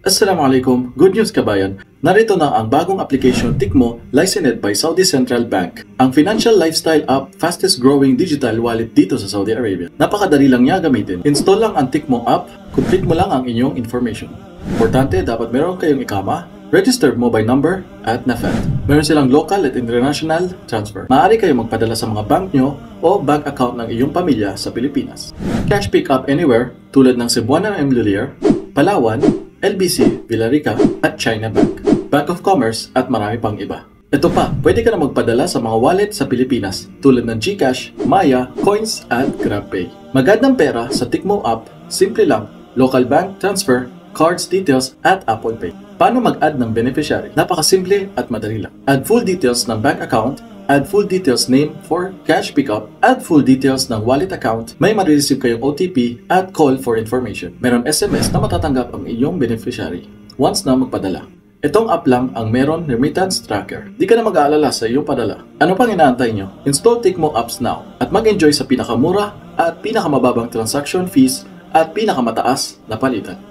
Assalamualaikum, good news kabayan. Narito na ang bagong application Tikmo licensed by Saudi Central Bank. Ang financial lifestyle app, fastest growing digital wallet dito sa Saudi Arabia. Napakadali lang niya gamitin. Install lang ang Tikmo app, complete mo lang ang inyong information. Importante, dapat meron kayong ikama, registered mobile number at NAFED. Meron silang local at international transfer. Maaari kayo magpadala sa mga bank nyo o bank account ng iyong pamilya sa Pilipinas. Cash pick up anywhere tulad ng Cebuana Immobilier, Palawan, LBC, Villarica at China Bank, Bank of Commerce at marami pang iba. Ito pa, pwede ka na magpadala sa mga wallet sa Pilipinas tulad ng GCash, Maya, Coins at GrabPay. Magandang pera sa Tikmo app, simple lang, local bank transfer, cards details at Apple Pay. Paano mag-add ng beneficiary? Napakasimple at madali lang. Add full details ng bank account, add full details name for cash pickup, add full details ng wallet account, may marireceive kayong OTP at call for information. Meron SMS na matatanggap ang iyong beneficiary once na magpadala. Itong app lang ang meron remittance tracker. Di ka na mag-aalala sa iyong padala. Ano pang inaantay nyo? Install Tikmo apps now at mag-enjoy sa pinakamura at pinakamababang transaction fees at pinakamataas na palitan.